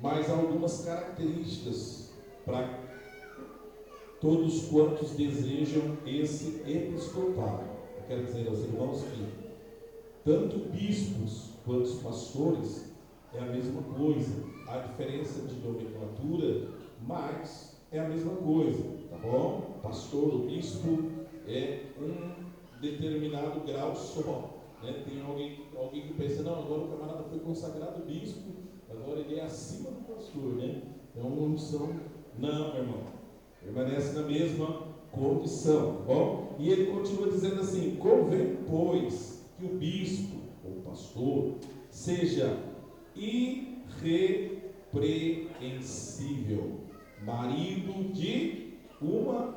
mas há algumas características para todos quantos desejam esse episcopado. Eu quero dizer aos irmãos que tanto bispos quanto pastores é a mesma coisa. Há diferença de nomenclatura, mas é a mesma coisa, tá bom? Pastor ou bispo é um determinado grau só, né? Tem alguém que pensa, não, agora o camarada foi consagrado bispo, agora ele é acima do pastor, né? É uma unção. Não, meu irmão, permanece na mesma condição, tá bom? E ele continua dizendo assim: convém, pois, que o bispo ou pastor seja irrepreensível, marido de uma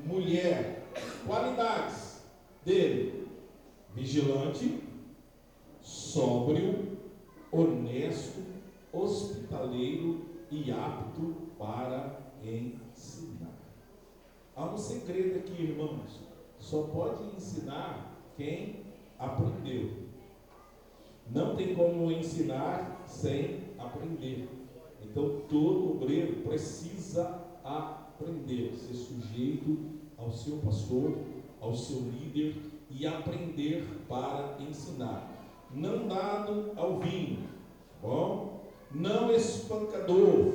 mulher. Qualidades dele: vigilante, sóbrio, honesto, hospitaleiro e apto para ensinar. Há um segredo aqui, irmãos: só pode ensinar quem aprendeu. Não tem como ensinar sem aprender. Então todo obreiro precisa aprender, ser sujeito ao seu pastor, ao seu líder e aprender para ensinar. Não dado ao vinho, bom? Não espancador,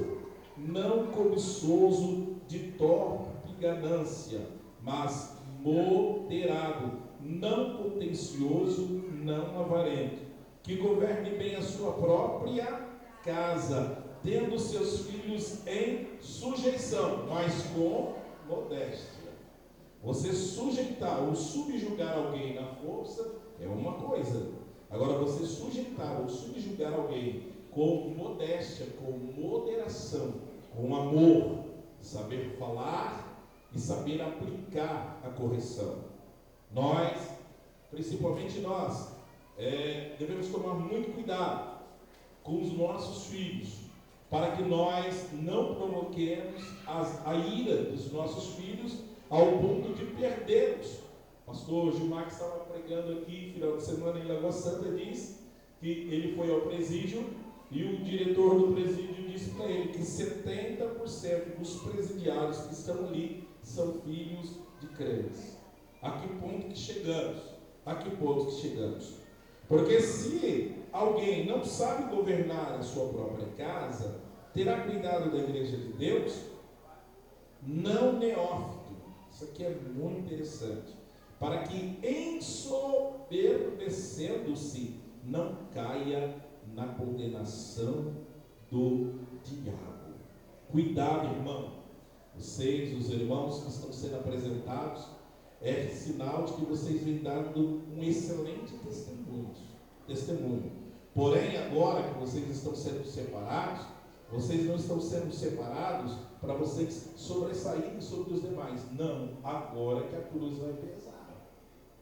não cobiçoso de torpe ganância, mas moderado, não contencioso, não avarento, que governe bem a sua própria casa, tendo seus filhos em sujeição, mas com modéstia. Você sujeitar ou subjugar alguém na força é uma coisa. Agora, você sujeitar ou subjugar alguém com modéstia, com moderação, com amor, saber falar e saber aplicar a correção. Nós, principalmente nós, devemos tomar muito cuidado com os nossos filhos, para que nós não provoquemos a ira dos nossos filhos ao ponto de perdê-los. Pastor Gilmar, que estava pregando aqui final de semana em Lagoa Santa, disse que ele foi ao presídio e o diretor do presídio disse para ele que 70% dos presidiários que estão ali são filhos de crentes. A que ponto que chegamos? A que ponto que chegamos? Porque se alguém não sabe governar a sua própria casa, terá cuidado da igreja de Deus? Não neófito. Isso aqui é muito interessante. Para que, ensoberbecendo-se, não caia na condenação do diabo. Cuidado, irmão. Vocês, os irmãos que estão sendo apresentados, é sinal de que vocês vêm dando um excelente testemunho. Porém, agora que vocês estão sendo separados, vocês não estão sendo separados para vocês sobressaírem sobre os demais. Não, agora que a cruz vai pesar.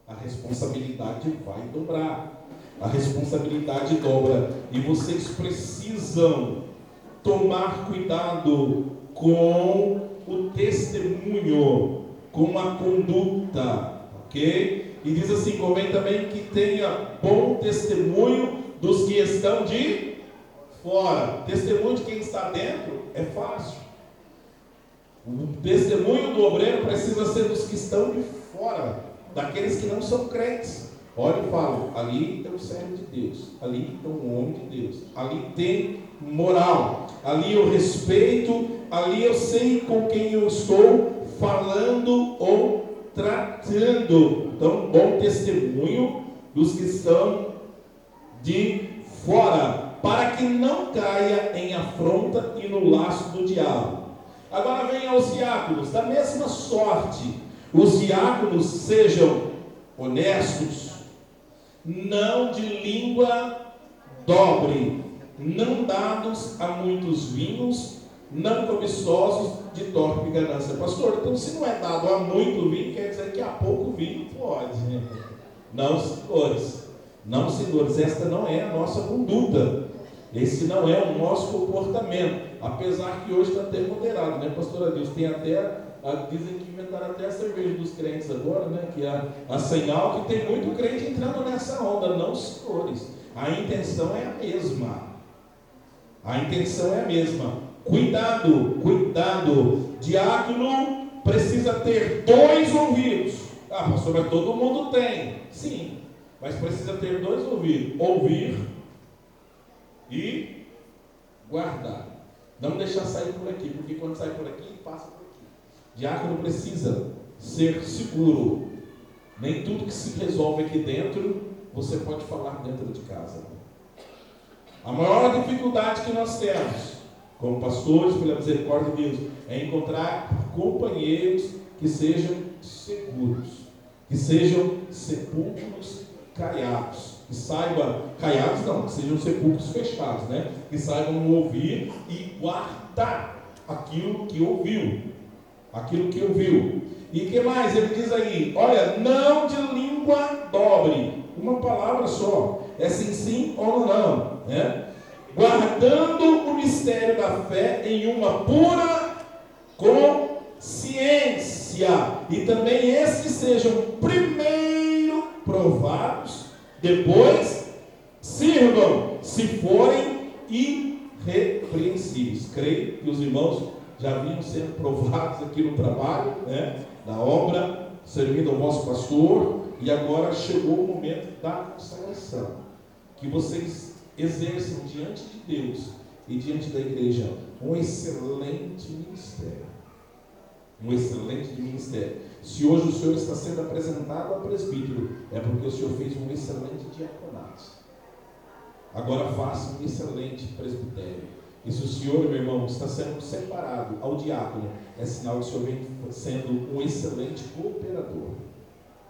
A responsabilidade vai dobrar. A responsabilidade dobra. E vocês precisam tomar cuidado com o testemunho, com a conduta, ok? E diz assim: convém também que tenha bom testemunho dos que estão de fora. Testemunho de quem está dentro é fácil. O testemunho do obreiro precisa ser dos que estão de fora, daqueles que não são crentes. Olha e fala: ali tem o servo de Deus, ali tem um homem de Deus, ali tem moral, ali eu respeito, ali eu sei com quem eu estou falando ou tratando. Então, bom testemunho dos que estão de fora, para que não caia em afronta e no laço do diabo. Agora vem aos diáconos, da mesma sorte, os diáconos sejam honestos, não de língua dobre, não dados a muitos vinhos, não cobiçosos de torpe ganância. Pastor, então se não é dado a muito vinho, quer dizer que a pouco vinho pode. Não, senhores. Não, senhores, esta não é a nossa conduta. Esse não é o nosso comportamento. Apesar que hoje está até moderado, né, pastora Deus? Tem até, dizem que inventaram até a cerveja dos crentes agora, né? Que é a sem álcool, que tem muito crente entrando nessa onda. Não, senhores. A intenção é a mesma. A intenção é a mesma. Cuidado, cuidado. Diácono precisa ter 2 ouvidos. Ah, pastor, mas todo mundo tem. Sim, mas precisa ter 2 ouvidos. Ouvir e guardar. Não deixar sair por aqui, porque quando sai por aqui, passa por aqui. Diácono precisa ser seguro. Nem tudo que se resolve aqui dentro, você pode falar dentro de casa. A maior dificuldade que nós temos, como pastores, pela misericórdia de Deus, é encontrar companheiros que sejam seguros, que sejam sepulcros caiados, que saibam, caiados não, que sejam sepulcros fechados, né? Que saibam ouvir e guardar aquilo que ouviu, E o que mais? Ele diz aí, olha, não de língua dobre, uma palavra só, é sim ou não, né? Guardando o mistério da fé em uma pura consciência, e também esses sejam primeiro provados, depois sirvam, se forem irrepreensíveis. Creio que os irmãos já vinham sendo provados aqui no trabalho, né, na obra, servindo ao vosso pastor, e agora chegou o momento da consagração, que vocês exerçam diante de Deus e diante da igreja um excelente ministério. Um excelente ministério. Se hoje o senhor está sendo apresentado a presbítero, é porque o senhor fez um excelente diaconato. Agora faça um excelente presbitério. E se o senhor, meu irmão, está sendo separado ao diácono, é sinal que o senhor vem sendo um excelente cooperador.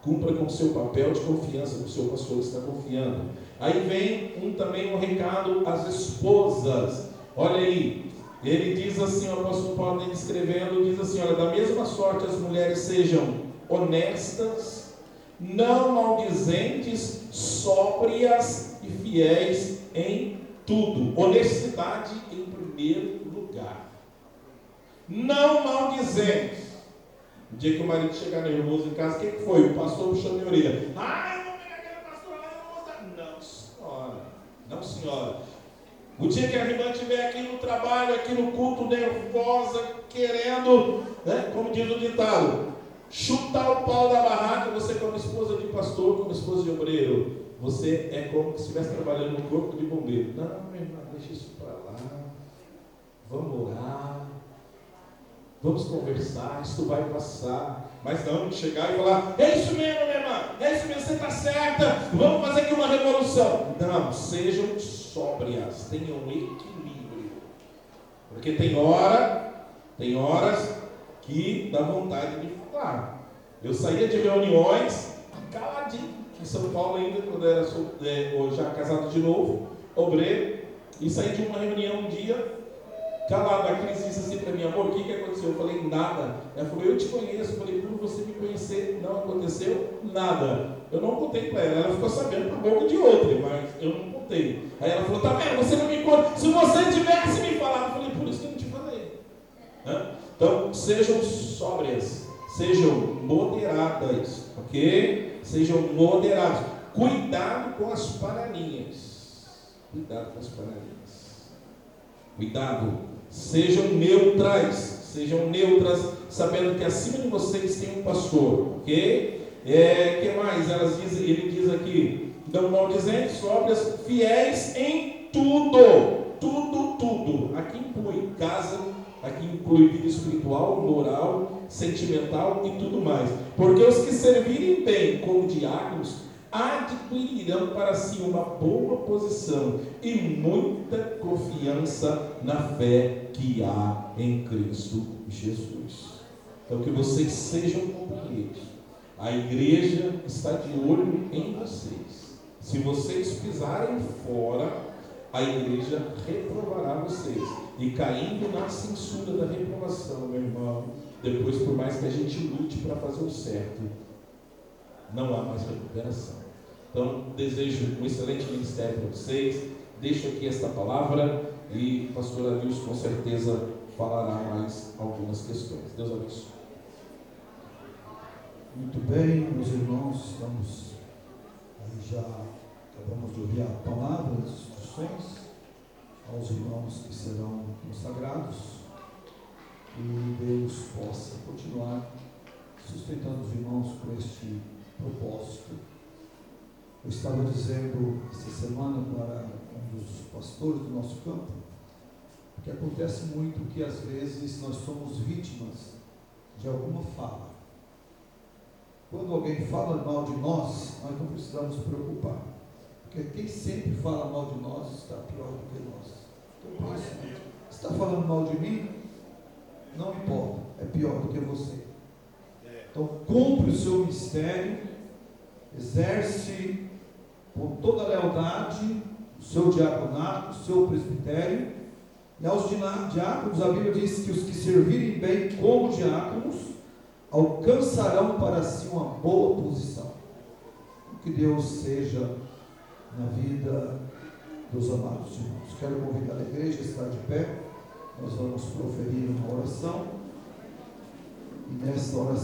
Cumpra com o seu papel de confiança que o seu pastor está confiando. Aí vem também um recado às esposas. Olha aí, ele diz assim, o apóstolo Paulo escrevendo, diz assim, olha, da mesma sorte as mulheres sejam honestas, não maldizentes, sóbrias e fiéis em tudo. Honestidade em primeiro lugar. Não maldizentes. O dia que o marido chegar nervoso em casa, o que foi? O pastor puxou minha orelha. Eu vou pegar aquele pastor lá e eu vou mostrar. Não, senhora. Não, senhora. O dia que a irmã estiver aqui no trabalho, aqui no culto, nervosa, querendo, né, como diz o ditado, chutar o pau da barraca, você como esposa de pastor, como esposa de obreiro, você é como se estivesse trabalhando no corpo de bombeiro. Não, minha irmã, deixa isso para lá. Vamos orar. Vamos conversar, isso vai passar. Mas não chegar e falar, é isso mesmo, minha irmã, é isso mesmo, você está certa, vamos fazer aqui uma revolução. Não, sejam sóbrias, tenham equilíbrio. Porque tem horas que dá vontade de falar. Eu saía de reuniões caladinho, em São Paulo ainda, quando era já casado de novo, obreiro, e saí de uma reunião um dia, calado. A Cris disse assim para mim, amor, o que aconteceu? Eu falei, nada. Ela falou, eu te conheço. Eu falei, por você me conhecer, não aconteceu nada. Eu não contei para ela. Ela ficou sabendo por boca de outra, mas eu não contei. Aí ela falou, tá vendo? Você não me conta. Se você tivesse me falado, eu falei, por isso que eu não te falei. Então, sejam sóbrias, sejam moderadas, ok? Sejam moderados. Cuidado com as panelinhas. Cuidado com as panelinhas. Cuidado. Sejam neutras, sabendo que acima de vocês tem um pastor, ok? Que mais? Ele diz aqui, não maldizentes, sóbrias, fiéis em tudo. Aqui inclui casa, aqui inclui vida espiritual, moral, sentimental e tudo mais. Porque os que servirem bem como diáconos adquirirão para si uma boa posição e muita confiança na fé que há em Cristo Jesus. Então, que vocês sejam companheiros. A igreja está de olho em vocês. Se vocês pisarem fora, a igreja reprovará vocês. E caindo na censura da reprovação, meu irmão, depois, por mais que a gente lute para fazer o certo, não há mais recuperação. Então, desejo um excelente ministério para vocês. Deixo aqui esta palavra e o pastor Adilson com certeza falará mais algumas questões. Deus abençoe. Muito bem, meus irmãos, já acabamos de ouvir a palavra, as instruções. aos irmãos que serão consagrados, e Deus possa continuar sustentando os irmãos com este propósito. Eu estava dizendo essa semana para um dos pastores do nosso campo que acontece muito que às vezes nós somos vítimas de alguma fala. Quando alguém fala mal de nós não precisamos nos preocupar, porque quem sempre fala mal de nós está pior do que nós. Então, por isso, está falando mal de mim? Não importa, é pior do que você. Então, cumpre o seu ministério, exerce com toda a lealdade o seu diaconato, o seu presbitério. E aos diáconos, a Bíblia diz que os que servirem bem como diáconos alcançarão para si uma boa posição. Que Deus seja na vida dos amados irmãos. Quero convidar a igreja a estar de pé. Nós vamos proferir uma oração. E nesta oração